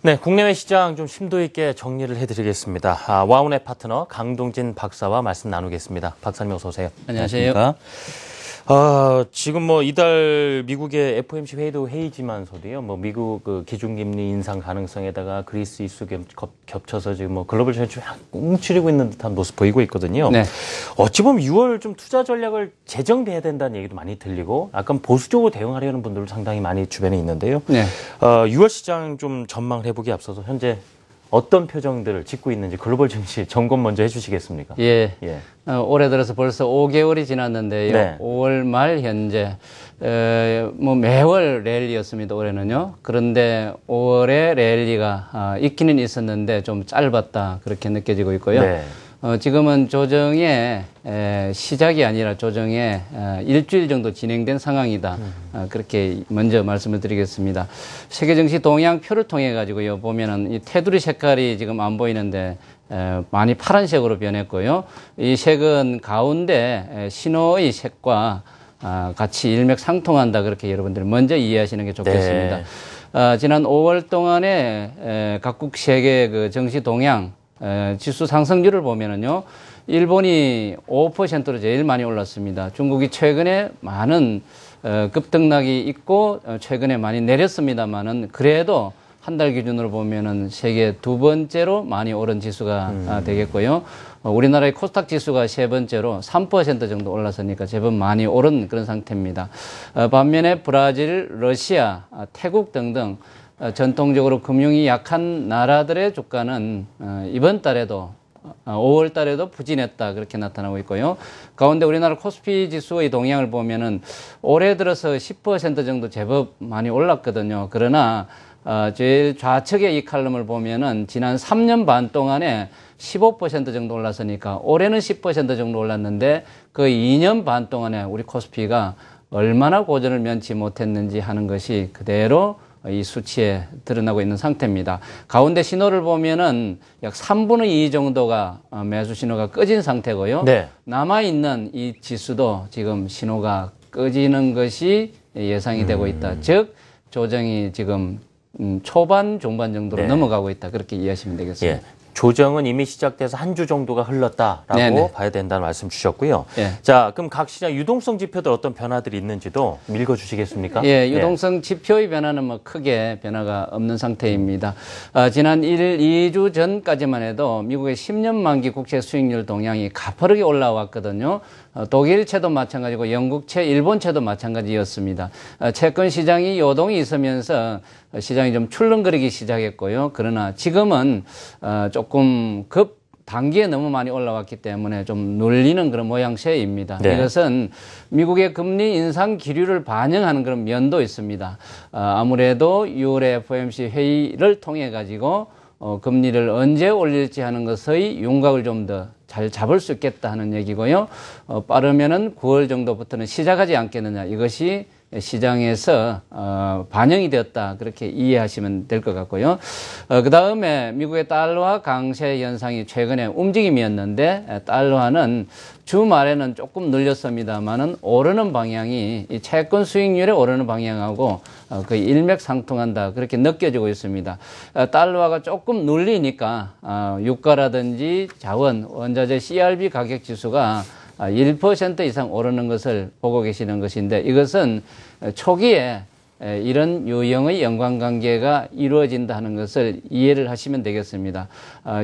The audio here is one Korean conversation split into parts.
네, 국내외 시장 좀 심도 있게 정리를 해드리겠습니다. 와운의 파트너 강동진 박사와 말씀 나누겠습니다. 박사님 어서 오세요. 안녕하세요. 지금 뭐 이달 미국의 FOMC 회의도 회의지만서도요, 뭐 미국 그 기준금리 인상 가능성에다가 그리스 이슈 겹쳐서 지금 뭐 글로벌 전체 움츠리고 있는 듯한 모습 보이고 있거든요. 네. 어찌 보면 6월 좀 투자 전략을 재정비해야 된다는 얘기도 많이 들리고, 약간 보수적으로 대응하려는 분들도 상당히 많이 주변에 있는데요. 네. 6월 시장 좀 전망을 해보기 앞서서 현재 어떤 표정들을 짓고 있는지 글로벌 증시 점검 먼저 해주시겠습니까? 예. 올해 들어서 벌써 5개월이 지났는데요. 네. 5월 말 현재 뭐 매월 랠리였습니다. 올해는요. 그런데 5월에 랠리가 있기는 있었는데 좀 짧았다 그렇게 느껴지고 있고요. 네. 지금은 조정의 시작이 아니라 조정의 일주일 정도 진행된 상황이다. 그렇게 먼저 말씀을 드리겠습니다. 세계 증시 동향표를 통해 가지고요. 보면은 이 테두리 색깔이 지금 안 보이는데 많이 파란색으로 변했고요. 이 색은 가운데 신호의 색과 같이 일맥상통한다. 그렇게 여러분들이 먼저 이해하시는 게 좋겠습니다. 네. 지난 5월 동안에 각국 세계 그 증시 동향 지수 상승률을 보면은요, 일본이 5%로 제일 많이 올랐습니다. 중국이 최근에 많은 급등락이 있고 최근에 많이 내렸습니다만은 그래도 한 달 기준으로 보면은 세계 두 번째로 많이 오른 지수가 되겠고요. 우리나라의 코스닥 지수가 세 번째로 3% 정도 올랐으니까 제법 많이 오른 그런 상태입니다. 반면에 브라질, 러시아, 태국 등등 전통적으로 금융이 약한 나라들의 주가는 이번 달에도 5월 달에도 부진했다 그렇게 나타나고 있고요. 가운데 우리나라 코스피 지수의 동향을 보면은 올해 들어서 10% 정도 제법 많이 올랐거든요. 그러나 제일 좌측의 이 칼럼을 보면은 지난 3년 반 동안에 15% 정도 올랐으니까 올해는 10% 정도 올랐는데 그 2년 반 동안에 우리 코스피가 얼마나 고전을 면치 못했는지 하는 것이 그대로 이 수치에 드러나고 있는 상태입니다. 가운데 신호를 보면은 약 3분의 2 정도가 매수 신호가 꺼진 상태고요. 네. 남아있는 이 지수도 지금 신호가 꺼지는 것이 예상이 되고 있다. 즉, 조정이 지금 초반, 중반 정도로 네. 넘어가고 있다. 그렇게 이해하시면 되겠습니다. 예. 조정은 이미 시작돼서 한 주 정도가 흘렀다라고 네네. 봐야 된다는 말씀 주셨고요. 예. 자, 그럼 각 시장 유동성 지표들 어떤 변화들이 있는지도 읽어주시겠습니까? 예, 유동성 지표의 변화는 뭐 크게 변화가 없는 상태입니다. 지난 2주 전까지만 해도 미국의 10년 만기 국채 수익률 동향이 가파르게 올라왔거든요. 독일채도 마찬가지고 영국채, 일본채도 마찬가지였습니다. 채권 시장이 요동이 있으면서 시장이 좀 출렁거리기 시작했고요. 그러나 지금은 조금 단기에 너무 많이 올라왔기 때문에 좀 눌리는 그런 모양새입니다. 네. 이것은 미국의 금리 인상 기류를 반영하는 그런 면도 있습니다. 아무래도 6월에 FOMC 회의를 통해 가지고 금리를 언제 올릴지 하는 것의 윤곽을 좀 더 잘 잡을 수 있겠다 하는 얘기고요. 빠르면은 9월 정도부터는 시작하지 않겠느냐. 이것이 시장에서 반영이 되었다 그렇게 이해하시면 될 것 같고요. 그 다음에 미국의 달러화 강세 현상이 최근에 움직임이었는데 달러화는 주말에는 조금 늘렸습니다만은 오르는 방향이 이 채권 수익률에 오르는 방향하고 거의 일맥상통한다 그렇게 느껴지고 있습니다. 달러화가 조금 눌리니까 유가라든지 자원, 원자재 CRB 가격 지수가 1% 이상 오르는 것을 보고 계시는 것인데 이것은 초기에 이런 유형의 연관관계가 이루어진다는 것을 이해를 하시면 되겠습니다.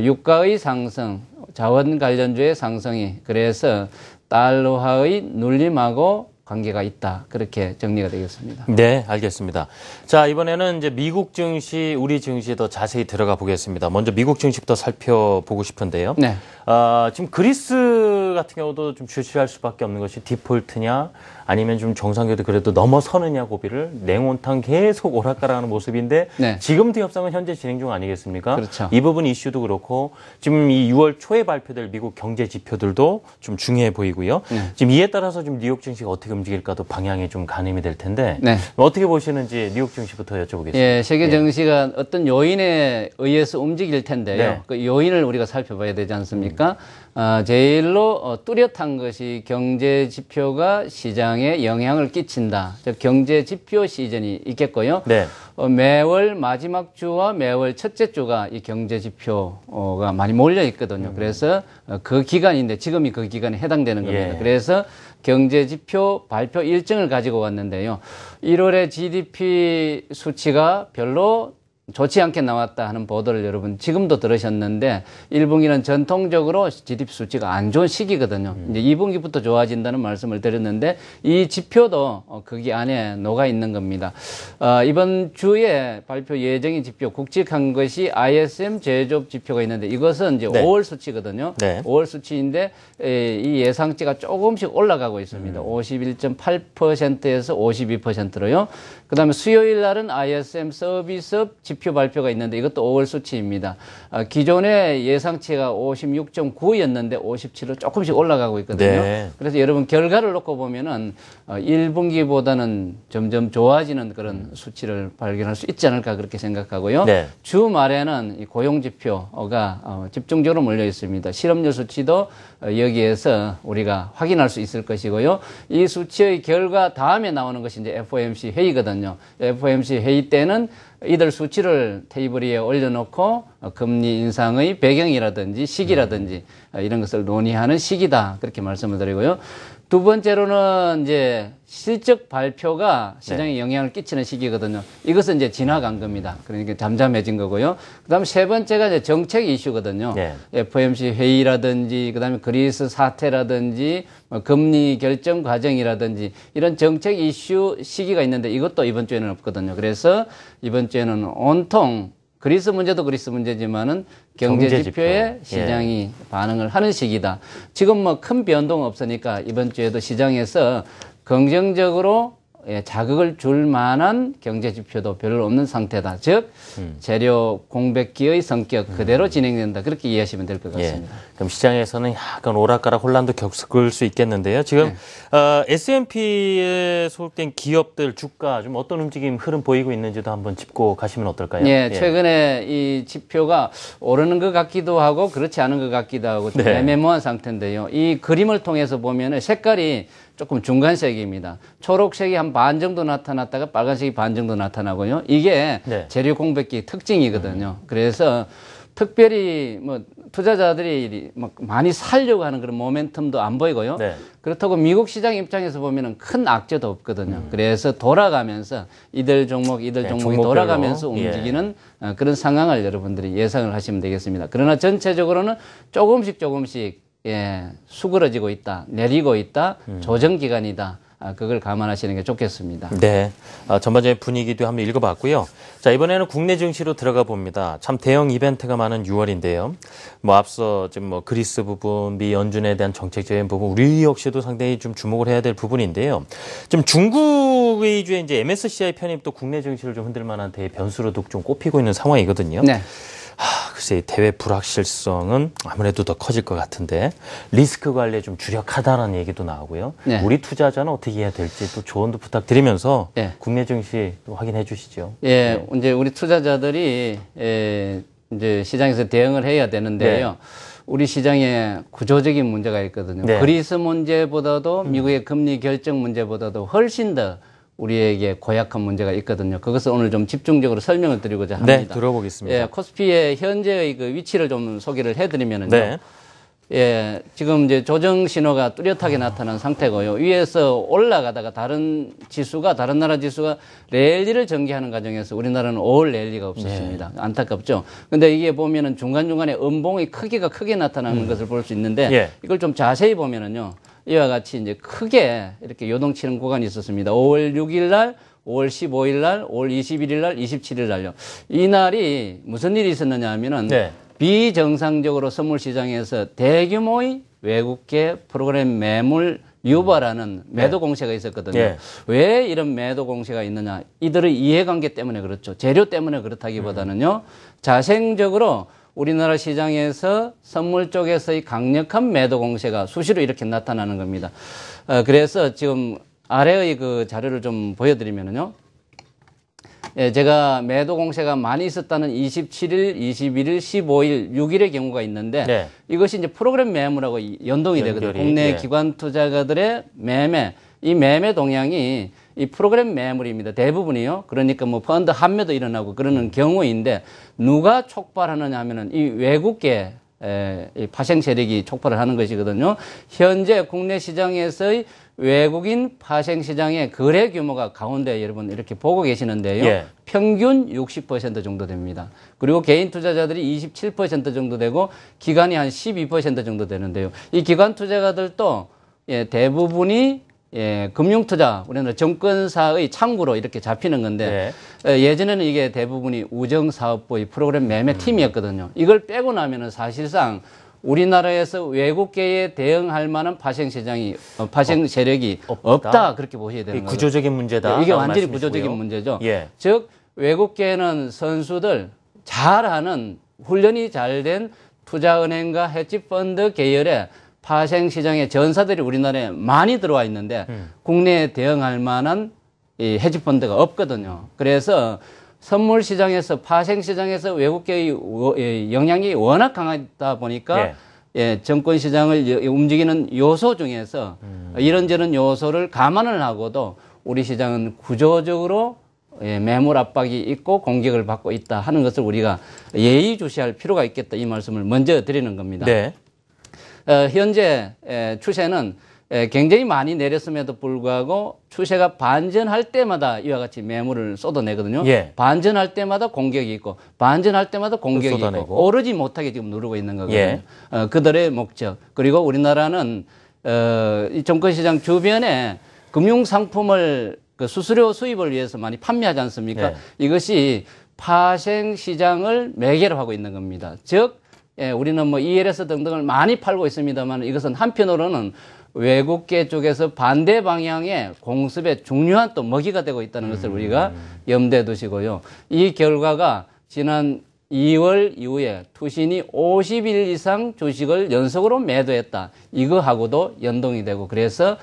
유가의 상승, 자원 관련주의 상승이 그래서 달러화의 눌림하고 관계가 있다. 그렇게 정리가 되겠습니다. 네, 알겠습니다. 자, 이번에는 이제 미국 증시, 우리 증시에 더 자세히 들어가 보겠습니다. 먼저 미국 증시부터 살펴보고 싶은데요. 네. 지금 그리스 같은 경우도 좀 주시할 수밖에 없는 것이 디폴트냐 아니면 좀 정상궤도 그래도 넘어서느냐 고비를 냉온탕 계속 오락가락하는 모습인데 네. 지금도 협상은 현재 진행 중 아니겠습니까? 그렇죠. 이 부분 이슈도 그렇고 지금 이 6월 초에 발표될 미국 경제 지표들도 좀 중요해 보이고요. 네. 지금 이에 따라서 좀 뉴욕 증시가 어떻게 어떻게 움직일까도 방향이 좀 가늠이 될 텐데 네. 어떻게 보시는지 뉴욕 증시부터 여쭤보겠습니다. 예, 세계 증시가 어떤 요인에 의해서 움직일 텐데요. 네. 그 요인을 우리가 살펴봐야 되지 않습니까? 제일로 뚜렷한 것이 경제 지표가 시장에 영향을 끼친다. 즉 경제 지표 시즌이 있겠고요. 네. 매월 마지막 주와 매월 첫째 주가 이 경제 지표가 많이 몰려 있거든요. 그래서 그 기간인데 지금이 그 기간에 해당되는 겁니다. 예. 그래서 경제 지표 발표 일정을 가지고 왔는데요. 1월에 GDP 수치가 별로 좋지 않게 나왔다 하는 보도를 여러분 지금도 들으셨는데 1분기는 전통적으로 GDP 수치가 안 좋은 시기거든요. 이제 2분기부터 좋아진다는 말씀을 드렸는데 이 지표도 거기 안에 녹아 있는 겁니다. 이번 주에 발표 예정인 지표 굵직한 것이 ISM 제조업 지표가 있는데 이것은 이제 네. 5월 수치거든요. 네. 5월 수치인데 이 예상치가 조금씩 올라가고 있습니다. 51.8%에서 52%로요. 그다음에 수요일 날은 ISM 서비스업 지표 발표가 있는데 이것도 5월 수치입니다. 기존의 예상치가 56.9였는데 57로 조금씩 올라가고 있거든요. 네. 그래서 여러분 결과를 놓고 보면은 1분기보다는 점점 좋아지는 그런 수치를 발견할 수 있지 않을까 그렇게 생각하고요. 네. 주말에는 이 고용 지표가 집중적으로 몰려 있습니다. 실업률 수치도 여기에서 우리가 확인할 수 있을 것이고요. 이 수치의 결과 다음에 나오는 것이 이제 FOMC 회의거든요. FOMC 회의 때는 이들 수치를 테이블 위에 올려놓고 금리 인상의 배경이라든지 시기라든지 이런 것을 논의하는 시기다. 그렇게 말씀을 드리고요. 두 번째로는 이제 실적 발표가 시장에 영향을 끼치는 시기거든요. 이것은 이제 지나간 겁니다. 그러니까 잠잠해진 거고요. 그다음 세 번째가 이제 정책 이슈거든요. 네. FOMC 회의라든지 그다음에 그리스 사태라든지 금리 결정 과정이라든지 이런 정책 이슈 시기가 있는데 이것도 이번 주에는 없거든요. 그래서 이번 주에는 온통 그리스 문제도 그리스 문제지만은 경제 지표에 시장이 반응을 하는 시기다. 지금 뭐 큰 변동 없으니까 이번 주에도 시장에서 긍정적으로 자극을 줄 만한 경제 지표도 별로 없는 상태다. 즉 재료 공백기의 성격 그대로 진행된다. 그렇게 이해하시면 될 것 같습니다. 그럼 시장에서는 약간 오락가락 혼란도 겪을 수 있겠는데요. 지금 S&P에 소속된 기업들 주가 좀 어떤 움직임 흐름 보이고 있는지도 한번 짚고 가시면 어떨까요? 예, 최근에 이 지표가 오르는 것 같기도 하고 그렇지 않은 것 같기도 하고 좀 애매모호한 상태인데요. 이 그림을 통해서 보면 색깔이 조금 중간색입니다. 초록색이 한 반 정도 나타났다가 빨간색이 반 정도 나타나고요. 이게 재료 공백기 특징이거든요. 그래서 특별히 뭐 투자자들이 막 많이 살려고 하는 그런 모멘텀도 안 보이고요. 그렇다고 미국 시장 입장에서 보면은 큰 악재도 없거든요. 그래서 돌아가면서 이들 종목이 돌아가면서 움직이는 그런 상황을 여러분들이 예상을 하시면 되겠습니다. 그러나 전체적으로는 조금씩 수그러지고 있다, 내리고 있다, 조정 기간이다. 그걸 감안하시는 게 좋겠습니다. 네. 전반적인 분위기도 한번 읽어봤고요. 자, 이번에는 국내 증시로 들어가 봅니다. 참 대형 이벤트가 많은 6월인데요. 뭐 앞서 지금 뭐 그리스 부분, 미 연준에 대한 정책적인 부분, 우리 역시도 상당히 좀 주목을 해야 될 부분인데요. 좀 중국 위주의 이제 MSCI 편입도 국내 증시를 좀 흔들 만한 대변수로도 좀 꼽히고 있는 상황이거든요. 네. 글쎄 대외 불확실성은 아무래도 더 커질 것 같은데 리스크 관리에 좀 주력하다라는 얘기도 나오고요. 우리 투자자는 어떻게 해야 될지 또 조언도 부탁드리면서 국내 증시 또 확인해 주시죠. 이제 우리 투자자들이 이제 시장에서 대응을 해야 되는데요. 우리 시장에 구조적인 문제가 있거든요. 그리스 문제보다도 미국의 금리 결정 문제보다도 훨씬 더 우리에게 고약한 문제가 있거든요. 그것을 오늘 좀 집중적으로 설명을 드리고자 합니다. 네, 들어보겠습니다. 코스피의 현재의 그 위치를 좀 소개를 해드리면은요. 지금 이제 조정 신호가 뚜렷하게 나타난 상태고요. 위에서 올라가다가 다른 나라 지수가 랠리를 전개하는 과정에서 우리나라는 5월 랠리가 없었습니다. 안타깝죠. 근데 이게 보면은 중간중간에 음봉의 크기가 크게 나타나는 것을 볼 수 있는데 이걸 좀 자세히 보면은요. 이와 같이 이제 크게 이렇게 요동치는 구간이 있었습니다. 5월 6일 날, 5월 15일 날, 5월 21일 날, 27일 날요. 이 날이 무슨 일이 있었느냐 하면은 비정상적으로 선물 시장에서 대규모의 외국계 프로그램 매물 유발하는 매도 공세가 있었거든요. 왜 이런 매도 공세가 있느냐? 이들의 이해관계 때문에 그렇죠. 재료 때문에 그렇다기보다는요. 자생적으로 우리나라 시장에서 선물 쪽에서의 강력한 매도 공세가 수시로 이렇게 나타나는 겁니다. 그래서 지금 아래의 그 자료를 좀 보여드리면요. 예, 제가 매도 공세가 많이 있었다는 27일, 21일, 15일, 6일의 경우가 있는데 네. 이것이 이제 프로그램 매물하고 연동이 되거든요. 국내 예. 기관 투자가들의 매매, 이 매매 동향이 이 프로그램 매물입니다. 대부분이요. 그러니까 뭐 펀드 환매도 일어나고 그러는 경우인데 누가 촉발하느냐 하면은 이 외국계 이 파생 세력이 촉발을 하는 것이거든요. 현재 국내 시장에서의 외국인 파생 시장의 거래 규모가 가운데 여러분 이렇게 보고 계시는데요. 예. 평균 60% 정도 됩니다. 그리고 개인 투자자들이 27% 정도 되고 기관이 한 12% 정도 되는데요. 이 기관 투자가들도 예, 대부분이 예, 금융투자, 우리는 정권사의 창구로 이렇게 잡히는 건데, 예전에는 이게 대부분이 우정사업부의 프로그램 매매팀이었거든요. 이걸 빼고 나면은 사실상 우리나라에서 외국계에 대응할 만한 파생 시장이, 파생 세력이 없다. 그렇게 보셔야 되는 거죠. 구조적인 문제다. 이게 완전히 구조적인 문제죠. 예. 즉, 외국계는 선수들 잘하는, 훈련이 잘 된 투자은행과 헤지펀드 계열의 파생 시장의 전사들이 우리나라에 많이 들어와 있는데 국내에 대응할 만한 이 헤지펀드가 없거든요. 그래서 선물 시장에서 파생 시장에서 외국계의 영향이 워낙 강하다 보니까 예, 정권 시장을 움직이는 요소 중에서 이런저런 요소를 감안을 하고도 우리 시장은 구조적으로 예, 매물 압박이 있고 공격을 받고 있다 하는 것을 우리가 예의주시할 필요가 있겠다 이 말씀을 먼저 드리는 겁니다. 네. 현재 추세는 굉장히 많이 내렸음에도 불구하고 추세가 반전할 때마다 이와 같이 매물을 쏟아내거든요. 예. 반전할 때마다 공격이 있고 반전할 때마다 공격이 쏟아내고. 있고 오르지 못하게 지금 누르고 있는 거거든요. 예. 그들의 목적. 그리고 우리나라는 이 정권시장 주변에 금융상품을 그 수수료 수입을 위해서 많이 판매하지 않습니까? 예. 이것이 파생 시장을 매개로 하고 있는 겁니다. 즉 예, 우리는 뭐 ELS 등등을 많이 팔고 있습니다만 이것은 한편으로는 외국계 쪽에서 반대 방향의 공습의 중요한 또 먹이가 되고 있다는 것을 우리가 염두에 두시고요. 이 결과가 지난 2월 이후에 투신이 50일 이상 주식을 연속으로 매도했다. 이거하고도 연동이 되고 그래서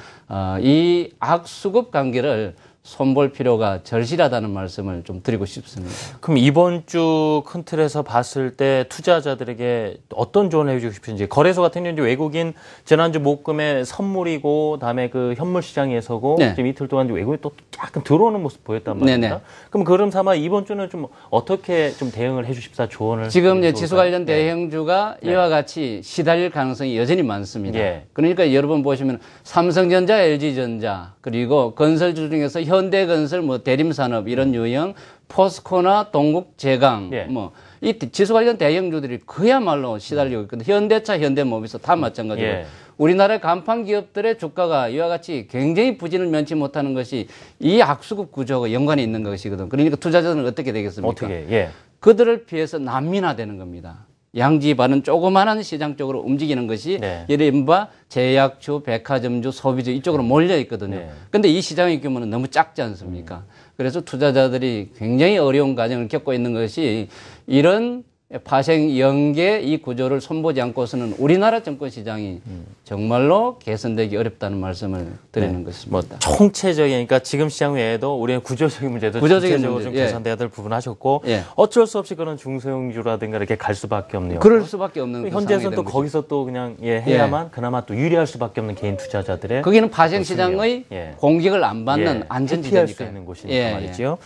이 악수급 관계를 손볼 필요가 절실하다는 말씀을 좀 드리고 싶습니다. 그럼 이번 주 큰 틀에서 봤을 때 투자자들에게 어떤 조언을 해주고 싶은지, 거래소 같은 경우는 외국인 지난주 목금의 선물이고 다음에 그 현물 시장에서고 네. 지금 이틀 동안 외국인 또 약간 들어오는 모습 보였단 말입니다. 네네. 그럼 그럼 삼아 이번 주는 좀 어떻게 좀 대응을 해주십사 조언을 지금 이제 지수 관련 네. 대형주가 이와 같이 시달릴 가능성이 여전히 많습니다. 예. 그러니까 여러분 보시면 삼성전자, LG전자 그리고 건설주 중에서 현대건설, 뭐 대림산업 이런 유형, 포스코나 동국제강 예. 뭐 이 지수 관련 대형주들이 그야말로 시달리고 있거든요. 현대차, 현대모비스 다 마찬가지고. 예. 우리나라의 간판 기업들의 주가가 이와 같이 굉장히 부진을 면치 못하는 것이 이 악수급 구조가 연관이 있는 것이거든. 그러니까 투자자들은 어떻게 되겠습니까? 어떻게? 예. 그들을 피해서 난민화되는 겁니다. 양지 바른 조그마한 시장 쪽으로 움직이는 것이 네. 이른바 제약주, 백화점주, 소비주 이쪽으로 몰려 있거든요. 네. 근데 이 시장의 규모는 너무 작지 않습니까? 그래서 투자자들이 굉장히 어려운 과정을 겪고 있는 것이 이런 파생 연계 이 구조를 손보지 않고서는 우리나라 정권 시장이 정말로 개선되기 어렵다는 말씀을 드리는 것입니다. 뭐 총체적인, 그러니까 지금 시장 외에도 우리의 구조적인 문제도 구조적인 전체적으로 문제, 좀 예. 개선돼야 될 부분 하셨고 예. 어쩔 수 없이 그런 중소형주라든가 이렇게 갈 수밖에 없네요. 그럴 수밖에 없는 그 현재에서는 상황이 또 된 거기서 또 그냥 해야만 그나마 또 유리할 수밖에 없는 개인 투자자들의 거기는 파생 시장의 예. 공격을 안 받는 안전지대일 수 안전지대니까 있는 곳이니까 말이죠.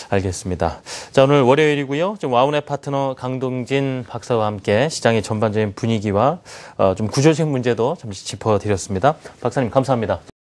알겠습니다. 자, 오늘 월요일이고요. 좀 와운의 파트너 강동진 박사와 함께 시장의 전반적인 분위기와 좀 구조적인 문제도 잠시 짚어드렸습니다. 박사님 감사합니다.